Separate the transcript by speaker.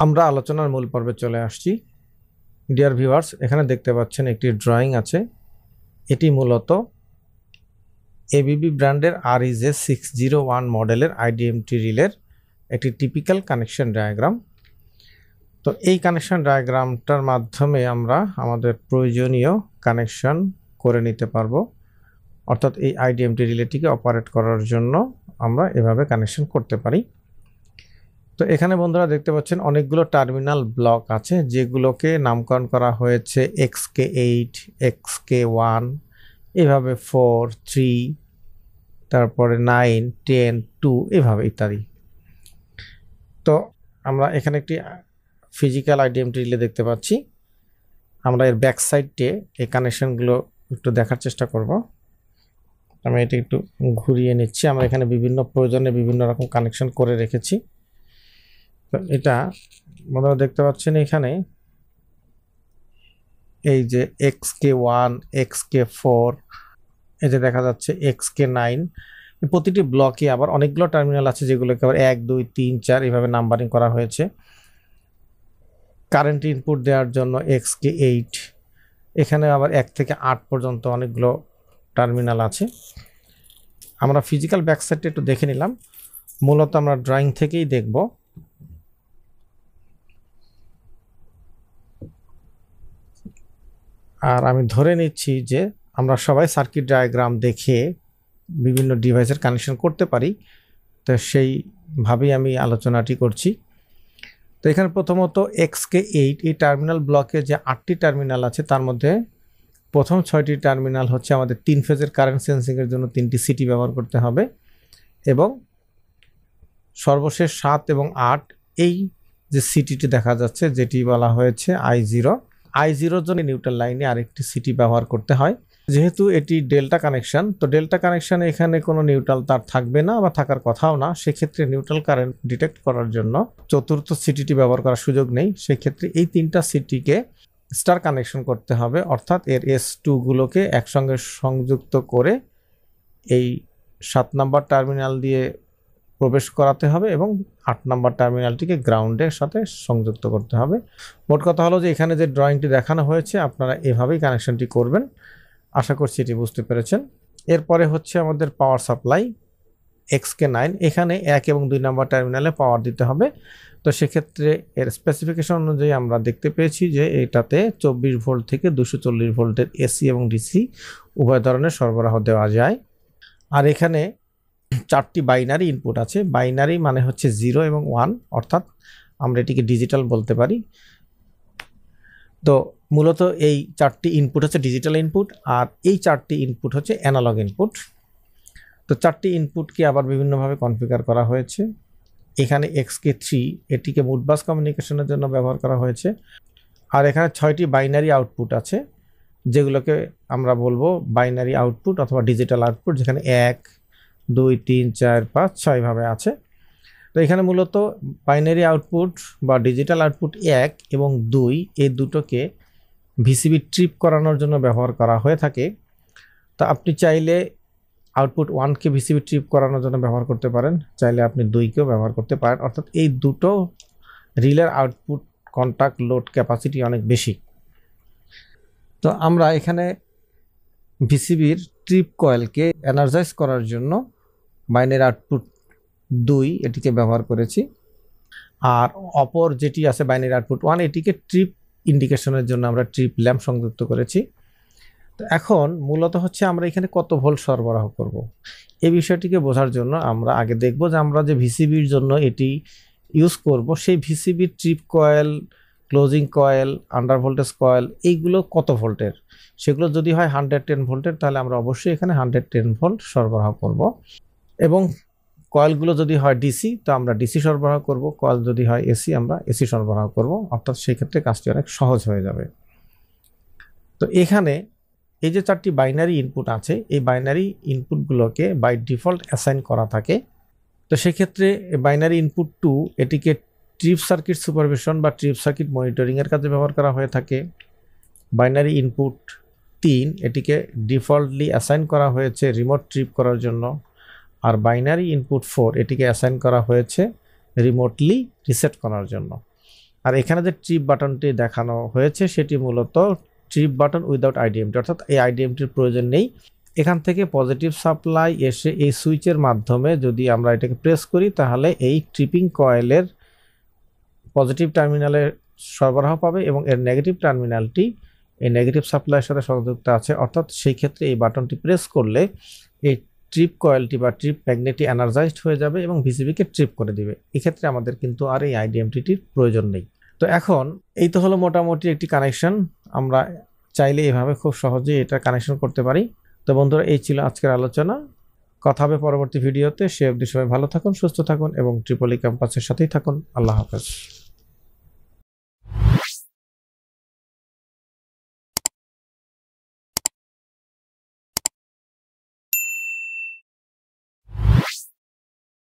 Speaker 1: আমরা আলোচনার মূল পর্বে চলে আসছি। ডিয়ার ভিউয়ার্স, এখানে দেখতে পাচ্ছেন একটি ড্রয়িং আছে। এটি মূলত এবিবি ব্র্যান্ডের REJ601 মডেলের IDMT রিলের একটি টিপিক্যাল কানেকশন ডায়াগ্রাম। তো এই কানেকশন ডায়াগ্রামটার মাধ্যমে আমরা আমাদের প্রয়োজনীয় কানেকশন করে নিতে পারবো, অর্থাৎ এই IDMT রিলেটিকে অপারেট করার জন্য আমরা এভাবে কানেকশন করতে পারি। তো এখানে বন্ধুরা দেখতে পাচ্ছেন অনেকগুলো টার্মিনাল ব্লক আছে, যেগুলোকে নামকরণ করা হয়েছে XK8, XK1, এভাবে 4, 3, তারপরে 9, 10, 2 এভাবে ইত্যাদি। তো আমরা এখানে একটি ফিজিক্যাল IDMT রিলে দেখতে পাচ্ছি। আমরা এর ব্যাক সাইডে এই কানেকশনগুলো একটু দেখার চেষ্টা করব। আমি এটা একটু ঘুরিয়ে নিচ্ছি। আমরা এখানে বিভিন্ন প্রয়োজনে বিভিন্ন রকম কানেকশন করে রেখেছি। এটা আপনারা দেখতে পাচ্ছেন এখানে এই যে XK1, XK4, এই যে দেখা যাচ্ছে XK9। প্রতিটি ব্লকে আবার অনেকগুলো টার্মিনাল আছে, যেগুলোকে আবার 1, 2, 3, 4 এভাবে নাম্বারিং করা হয়েছে। কারেন্ট ইনপুট দেওয়ার জন্য XK8, এখানে আবার 1 থেকে 8 পর্যন্ত অনেকগুলো টার্মিনাল আছে। আমরা ফিজিক্যাল ব্যাকসাইডটা একটু দেখে নিলাম। মূলত আমরা ড্রয়িং থেকেই দেখব। আর আমি ধরে নিচ্ছি যে আমরা সবাই সার্কিট ডায়াগ্রাম দেখে বিভিন্ন ডিভাইসের কানেকশন করতে পারি, তো সেইভাবেই আমি আলোচনাটি করছি। তো এখানে প্রথমত XK8 এই টার্মিনাল ব্লকে যে 8টি টার্মিনাল আছে, তার মধ্যে প্রথম 6টি টার্মিনাল হচ্ছে আমাদের 3 ফেজের কারেন্ট সেন্সিংয়ের জন্য 3টি সিটি ব্যবহার করতে হবে, এবং সর্বশেষ 7 এবং 8 এই যে সিটিটি দেখা যাচ্ছে, যেটি বলা হয়েছে I0 জন্য নিউট্রাল লাইনে আরেকটি সিটি ব্যবহার করতে হয়। যেহেতু এটি ডেল্টা কানেকশন, তো ডেল্টা কানেকশনে এখানে কোনো নিউট্রাল তার থাকবে না বা থাকার কথাও না। সেক্ষেত্রে নিউট্রাল কারেন্ট ডিটেক্ট করার জন্য চতুর্থ সিটিটি ব্যবহার করার সুযোগ নেই। সেক্ষেত্রে এই 3টা সিটিকে স্টার কানেকশন করতে হবে, অর্থাৎ এর S2 গুলোকে একসঙ্গে সংযুক্ত করে এই 7 নাম্বার টার্মিনাল দিয়ে প্রবেশ করাতে হবে এবং 8 নাম্বার টার্মিনালটিকে গ্রাউন্ডের সাথে সংযুক্ত করতে হবে। মোট কথা হলো যে এখানে যে ড্রয়িংটি দেখানো হয়েছে, আপনারা এভাবেই কানেকশনটি করবেন। আশা করছি এটি বুঝতে পেরেছেন। এরপরে হচ্ছে আমাদের পাওয়ার সাপ্লাই XK9। এখানে 1 এবং 2 নাম্বার টার্মিনালে পাওয়ার দিতে হবে। তো সেক্ষেত্রে এর স্পেসিফিকেশন অনুযায়ী আমরা দেখতে পেয়েছি যে এটাতে 24 ভোল্ট থেকে 240 ভোল্টের AC এবং DC উভয় ধরনের সরবরাহ দেওয়া যায়। আর এখানে 4টি বাইনারি ইনপুট আছে। বাইনারি মানে হচ্ছে 0 এবং 1, অর্থাৎ আমরা এটিকে ডিজিটাল বলতে পারি। তো মূলত এই 4টি ইনপুট হচ্ছে ডিজিটাল ইনপুট, আর এই 4টি ইনপুট হচ্ছে অ্যানালগ ইনপুট। তো 4টি ইনপুটকে আবার বিভিন্নভাবে কনফিগার করা হয়েছে। এখানে XK3 এটিকে মুডবাস কমিউনিকেশনের জন্য ব্যবহার করা হয়েছে। আর এখানে 6টি বাইনারি আউটপুট আছে, যেগুলোকে আমরা বলবো বাইনারি আউটপুট অথবা ডিজিটাল আউটপুট, যেখানে 1, 2, 3, 4, 5, 6 ভাবে আছে। তো এখানে মূলত বাইনারি আউটপুট বা ডিজিটাল আউটপুট 1 এবং 2 এই দুটোকে VCB ট্রিপ করানোর জন্য ব্যবহার করা হয়ে থাকে। তো আপনি চাইলে আউটপুট 1কে VCB ট্রিপ করানোর জন্য ব্যবহার করতে পারেন, চাইলে আপনি 2কেও ব্যবহার করতে পারেন। অর্থাৎ এই দুটো রিলের আউটপুট কন্টাক্ট লোড ক্যাপাসিটি অনেক বেশি। তো আমরা এখানে VCBর ট্রিপ কয়েলকে এনার্জাইজ করার জন্য বাইনারি আউটপুট 2 এটিকে ব্যবহার করেছি। আর অপর যেটি আছে বাইনারি আউটপুট 1, এটিকে ট্রিপ ইন্ডিকেশনের জন্য আমরা ট্রিপ ল্যাম্প সংযুক্ত করেছি। তো এখন মূলত হচ্ছে আমরা এখানে কত ভোল্ট সরবরাহ করব, এই বিষয়টিকে বোঝার জন্য আমরা আগে দেখব যে আমরা যে VCBর জন্য এটি ইউজ করব, সেই VCBর trip coil, closing coil, under voltage coil, এইগুলো কত ভোল্টের। সেগুলো যদি হয় 110 ভোল্টের, তাহলে আমরা অবশ্যই এখানে 110 ভোল্ট সরবরাহ করব। এবং কয়েলগুলো যদি হয় DC, তো আমরা DC সরবরাহ করব। কয়েল যদি হয় AC, আমরা AC সরবরাহ করব। অর্থাৎ সেই ক্ষেত্রে কাজটি অনেক সহজ হয়ে যাবে। তো এখানে এই যে 4টি বাইনারি ইনপুট আছে, এই বাইনারি ইনপুটগুলোকে বাই ডিফল্ট অ্যাসাইন করা থাকে। তো সেক্ষেত্রে বাইনারি ইনপুট 2 এটিকে ট্রিপ সার্কিট সুপারভিশন বা ট্রিপ সার্কিট মনিটরিংয়ের কাজে ব্যবহার করা হয়ে থাকে। বাইনারি ইনপুট 3 এটিকে ডিফল্টলি অ্যাসাইন করা হয়েছে রিমোট ট্রিপ করার জন্য। আর বাইনারি ইনপুট 4 এটিকে অ্যাসাইন করা হয়েছে রিমোটলি রিসেট করার জন্য। আর এখানে যে ট্রিপ বাটনটি দেখানো হয়েছে সেটি মূলত ট্রিপ বাটন উইদাউট আইডিএমটি, অর্থাৎ এই আইডিএমটির প্রয়োজন নেই। এখান থেকে পজিটিভ সাপ্লাই এসে এই সুইচের মাধ্যমে যদি আমরা এটাকে প্রেস করি তাহলে এই ট্রিপিং কয়েলের পজিটিভ টার্মিনালে সরবরাহ পাবে এবং এর নেগেটিভ টার্মিনালটি এই নেগেটিভ সাপ্লাইয়ের সাথে সংযুক্ত আছে, অর্থাৎ সেই ক্ষেত্রে এই বাটনটি প্রেস করলে এই ট্রিপ কয়েলটি বা ট্রিপ ম্যাগনেটটি এনার্জাইজড হয়ে যাবে এবং ভিসিবিকে ট্রিপ করে দিবে। এক্ষেত্রে আমাদের কিন্তু আর এই আইডিএমটির প্রয়োজন নেই। তো এখন এই তো হলো মোটামুটি একটি কানেকশন। আমরা চাইলে এভাবে খুব সহজেই এটা কানেকশন করতে পারি। তো বন্ধুরা, এই ছিল আজকের আলোচনা। কথা হবে পরবর্তী ভিডিওতে। সে অবধি সবাই ভালো থাকুন, সুস্থ থাকুন এবং ট্রিপলি ক্যাম্পাসের সাথেই থাকুন। আল্লাহ হাফেজ।